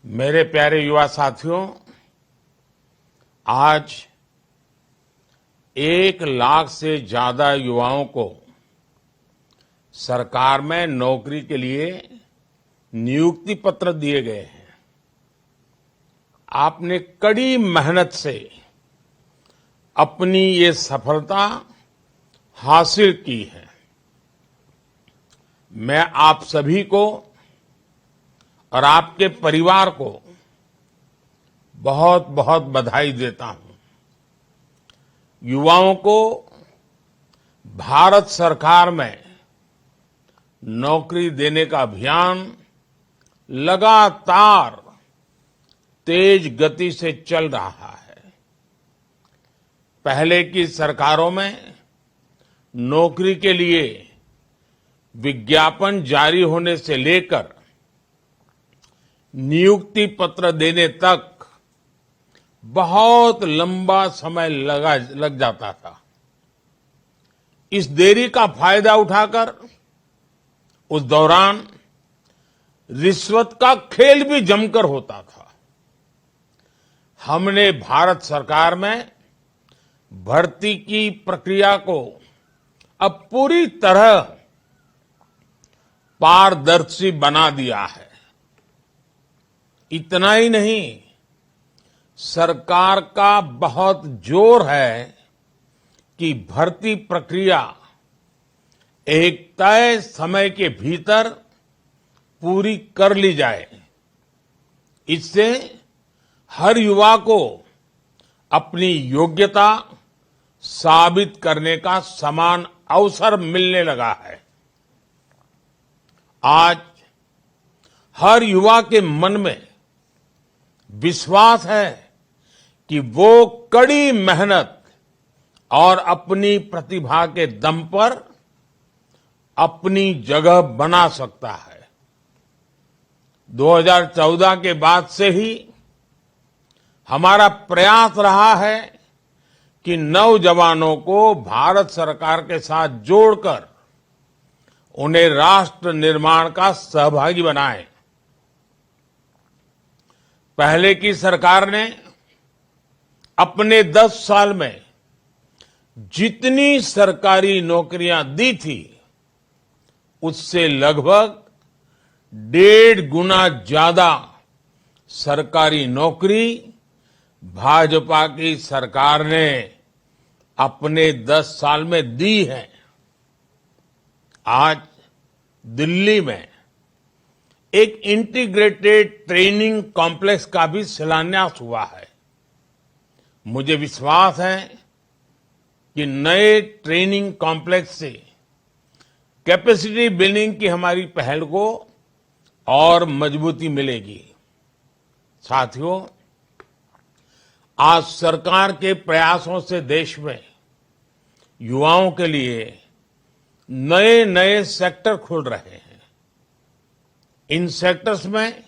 मेरे प्यारे युवा साथियों, आज 1 लाख से ज्यादा युवाओं को सरकार में नौकरी के लिए नियुक्ति पत्र दिए गए हैं। आपने कड़ी मेहनत से अपनी ये सफलता हासिल की है। मैं आप सभी को और आपके परिवार को बहुत बहुत बधाई देता हूं। युवाओं को भारत सरकार में नौकरी देने का अभियान लगातार तेज गति से चल रहा है। पहले की सरकारों में नौकरी के लिए विज्ञापन जारी होने से लेकर नियुक्ति पत्र देने तक बहुत लंबा समय लग जाता था। इस देरी का फायदा उठाकर उस दौरान रिश्वत का खेल भी जमकर होता था। हमने भारत सरकार में भर्ती की प्रक्रिया को अब पूरी तरह पारदर्शी बना दिया है। इतना ही नहीं, सरकार का बहुत जोर है कि भर्ती प्रक्रिया एक तय समय के भीतर पूरी कर ली जाए। इससे हर युवा को अपनी योग्यता साबित करने का समान अवसर मिलने लगा है। आज हर युवा के मन में विश्वास है कि वो कड़ी मेहनत और अपनी प्रतिभा के दम पर अपनी जगह बना सकता है। 2014 के बाद से ही हमारा प्रयास रहा है कि नौजवानों को भारत सरकार के साथ जोड़कर उन्हें राष्ट्र निर्माण का सहभागी बनाएं। पहले की सरकार ने अपने 10 साल में जितनी सरकारी नौकरियां दी थी, उससे लगभग 1.5 गुना ज्यादा सरकारी नौकरी भाजपा की सरकार ने अपने 10 साल में दी है। आज दिल्ली में एक इंटीग्रेटेड ट्रेनिंग कॉम्प्लेक्स का भी शिलान्यास हुआ है। मुझे विश्वास है कि नए ट्रेनिंग कॉम्प्लेक्स से कैपेसिटी बिल्डिंग की हमारी पहल को और मजबूती मिलेगी। साथियों, आज सरकार के प्रयासों से देश में युवाओं के लिए नए नए सेक्टर खुल रहे हैं। इन सेक्टर्स में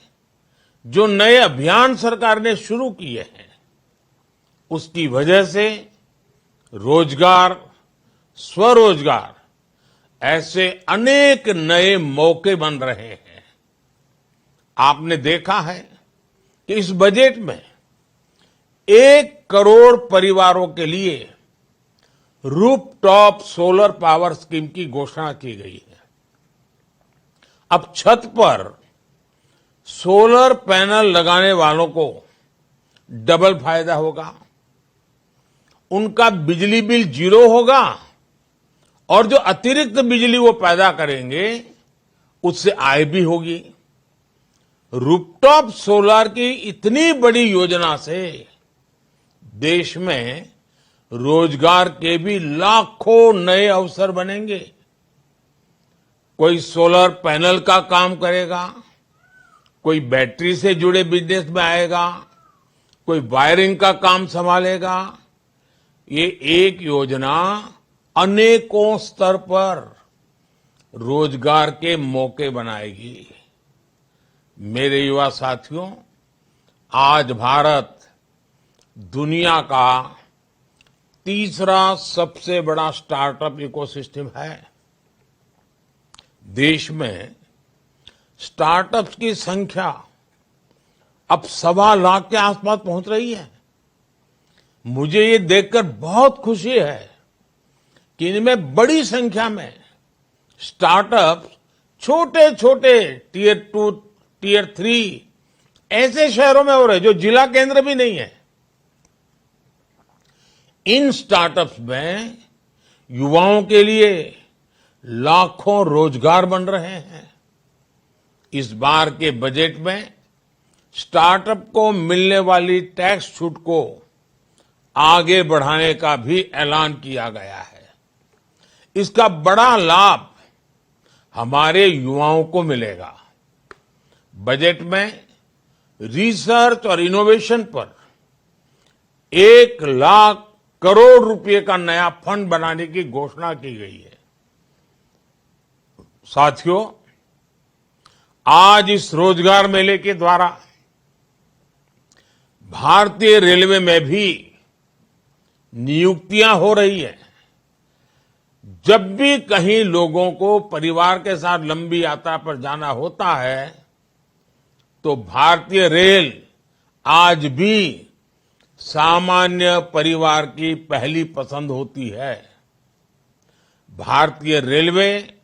जो नए अभियान सरकार ने शुरू किए हैं, उसकी वजह से रोजगार, स्वरोजगार ऐसे अनेक नए मौके बन रहे हैं। आपने देखा है कि इस बजट में 1 करोड़ परिवारों के लिए रूफटॉप सोलर पावर स्कीम की घोषणा की गई है। अब छत पर सोलर पैनल लगाने वालों को डबल फायदा होगा। उनका बिजली बिल 0 होगा और जो अतिरिक्त बिजली वो पैदा करेंगे, उससे आय भी होगी। रूफटॉप सोलर की इतनी बड़ी योजना से देश में रोजगार के भी लाखों नए अवसर बनेंगे। कोई सोलर पैनल का काम करेगा, कोई बैटरी से जुड़े बिजनेस में आएगा, कोई वायरिंग का काम संभालेगा। ये एक योजना अनेकों स्तर पर रोजगार के मौके बनाएगी। मेरे युवा साथियों, आज भारत दुनिया का तीसरा सबसे बड़ा स्टार्टअप इकोसिस्टम है। देश में स्टार्टअप्स की संख्या अब 1.25 लाख के आसपास पहुंच रही है। मुझे ये देखकर बहुत खुशी है कि इनमें बड़ी संख्या में स्टार्टअप छोटे छोटे टियर 2, टियर 3 ऐसे शहरों में हो रहे जो जिला केंद्र भी नहीं है। इन स्टार्टअप्स में युवाओं के लिए लाखों रोजगार बन रहे हैं। इस बार के बजट में स्टार्टअप को मिलने वाली टैक्स छूट को आगे बढ़ाने का भी ऐलान किया गया है। इसका बड़ा लाभ हमारे युवाओं को मिलेगा। बजट में रिसर्च और इनोवेशन पर 1 लाख करोड़ रुपए का नया फंड बनाने की घोषणा की गई है। साथियों, आज इस रोजगार मेले के द्वारा भारतीय रेलवे में भी नियुक्तियां हो रही है। जब भी कहीं लोगों को परिवार के साथ लंबी यात्रा पर जाना होता है तो भारतीय रेल आज भी सामान्य परिवार की पहली पसंद होती है। भारतीय रेलवे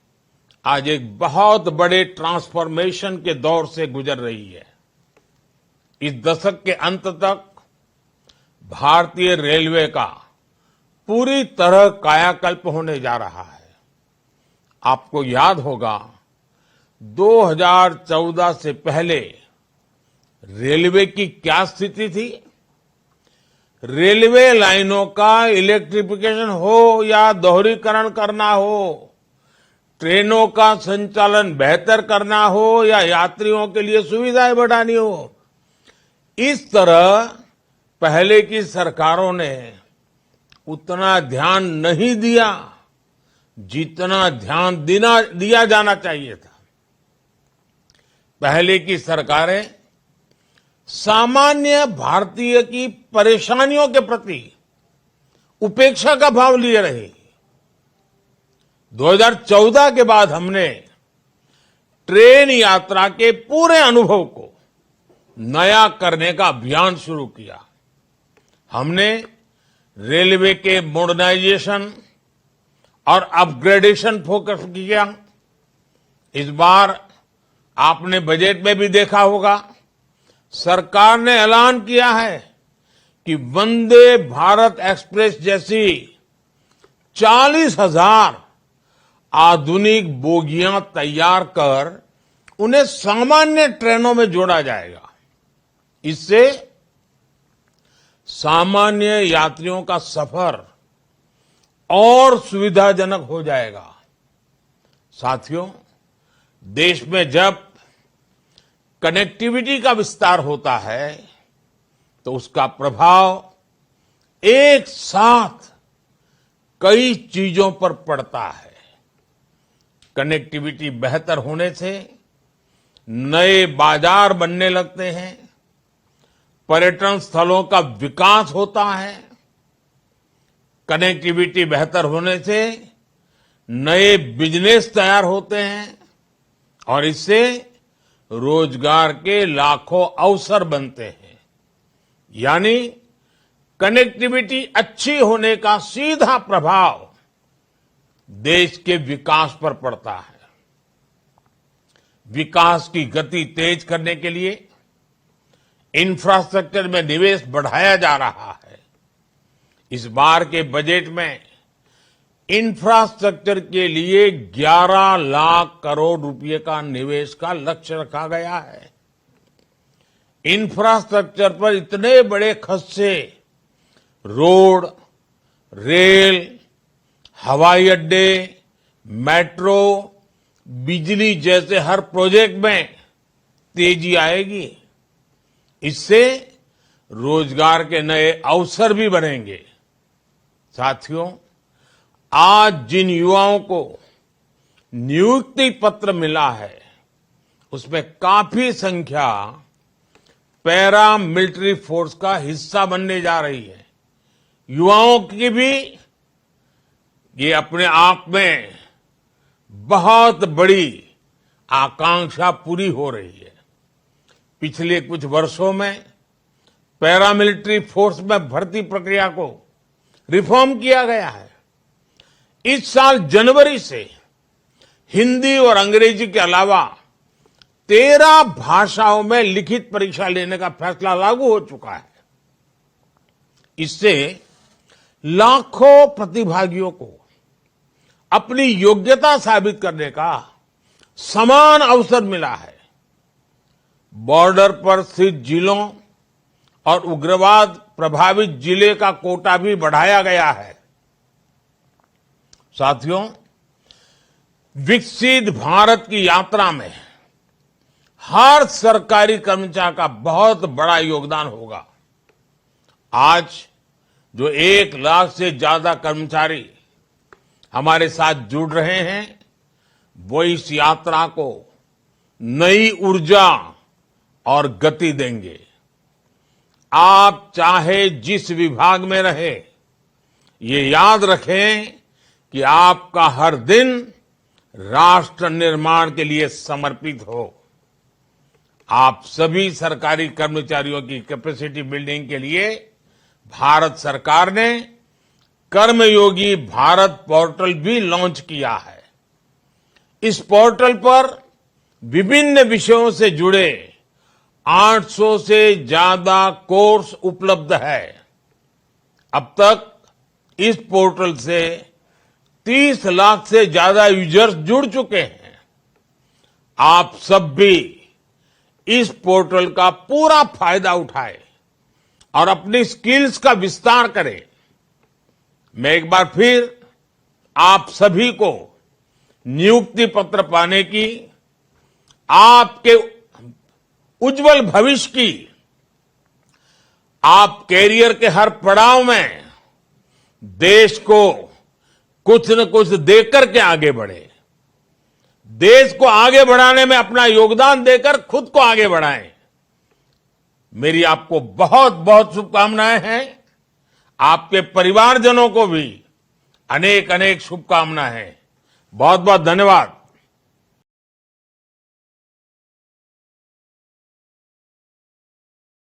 आज एक बहुत बड़े ट्रांसफॉर्मेशन के दौर से गुजर रही है। इस दशक के अंत तक भारतीय रेलवे का पूरी तरह कायाकल्प होने जा रहा है। आपको याद होगा 2014 से पहले रेलवे की क्या स्थिति थी। रेलवे लाइनों का इलेक्ट्रिफिकेशन हो या दोहरीकरण करना हो, ट्रेनों का संचालन बेहतर करना हो या यात्रियों के लिए सुविधाएं बढ़ानी हो, इस तरह पहले की सरकारों ने उतना ध्यान नहीं दिया जितना ध्यान दिया जाना चाहिए था। पहले की सरकारें सामान्य भारतीय की परेशानियों के प्रति उपेक्षा का भाव लिए रही। 2014 के बाद हमने ट्रेन यात्रा के पूरे अनुभव को नया करने का अभियान शुरू किया। हमने रेलवे के मॉडर्नाइजेशन और अपग्रेडेशन फोकस किया। इस बार आपने बजट में भी देखा होगा, सरकार ने ऐलान किया है कि वंदे भारत एक्सप्रेस जैसी 40,000 आधुनिक बोगियां तैयार कर उन्हें सामान्य ट्रेनों में जोड़ा जाएगा। इससे सामान्य यात्रियों का सफर और सुविधाजनक हो जाएगा। साथियों, देश में जब कनेक्टिविटी का विस्तार होता है तो उसका प्रभाव एक साथ कई चीजों पर पड़ता है। कनेक्टिविटी बेहतर होने से नए बाजार बनने लगते हैं, पर्यटन स्थलों का विकास होता है। कनेक्टिविटी बेहतर होने से नए बिजनेस तैयार होते हैं और इससे रोजगार के लाखों अवसर बनते हैं। यानी कनेक्टिविटी अच्छी होने का सीधा प्रभाव देश के विकास पर पड़ता है। विकास की गति तेज करने के लिए इंफ्रास्ट्रक्चर में निवेश बढ़ाया जा रहा है। इस बार के बजट में इंफ्रास्ट्रक्चर के लिए 11 लाख करोड़ रुपए का निवेश का लक्ष्य रखा गया है। इंफ्रास्ट्रक्चर पर इतने बड़े खर्च से रोड, रेल, हवाई अड्डे, मेट्रो, बिजली जैसे हर प्रोजेक्ट में तेजी आएगी। इससे रोजगार के नए अवसर भी बनेंगे। साथियों, आज जिन युवाओं को नियुक्ति पत्र मिला है उसमें काफी संख्या पैरा मिलिट्री फोर्स का हिस्सा बनने जा रही है। युवाओं की भी ये अपने आप में बहुत बड़ी आकांक्षा पूरी हो रही है। पिछले कुछ वर्षों में पैरामिलिट्री फोर्स में भर्ती प्रक्रिया को रिफॉर्म किया गया है। इस साल जनवरी से हिंदी और अंग्रेजी के अलावा 13 भाषाओं में लिखित परीक्षा लेने का फैसला लागू हो चुका है। इससे लाखों प्रतिभागियों को अपनी योग्यता साबित करने का समान अवसर मिला है। बॉर्डर पर स्थित जिलों और उग्रवाद प्रभावित जिले का कोटा भी बढ़ाया गया है। साथियों, विकसित भारत की यात्रा में हर सरकारी कर्मचारी का बहुत बड़ा योगदान होगा। आज जो 1 लाख से ज्यादा कर्मचारी हमारे साथ जुड़ रहे हैं, वो इस यात्रा को नई ऊर्जा और गति देंगे। आप चाहे जिस विभाग में रहे, ये याद रखें कि आपका हर दिन राष्ट्र निर्माण के लिए समर्पित हो। आप सभी सरकारी कर्मचारियों की कैपेसिटी बिल्डिंग के लिए भारत सरकार ने कर्मयोगी भारत पोर्टल भी लॉन्च किया है। इस पोर्टल पर विभिन्न विषयों से जुड़े 800 से ज्यादा कोर्स उपलब्ध है। अब तक इस पोर्टल से 30 लाख से ज्यादा यूजर्स जुड़ चुके हैं। आप सब भी इस पोर्टल का पूरा फायदा उठाएं और अपनी स्किल्स का विस्तार करें। मैं एक बार फिर आप सभी को नियुक्ति पत्र पाने की, आपके उज्जवल भविष्य की, आप कैरियर के हर पड़ाव में देश को कुछ न कुछ देकर के आगे बढ़े। देश को आगे बढ़ाने में अपना योगदान देकर खुद को आगे बढ़ाएं। मेरी आपको बहुत बहुत शुभकामनाएं हैं। आपके परिवारजनों को भी अनेक अनेक शुभकामनाएं हैं। बहुत बहुत धन्यवाद।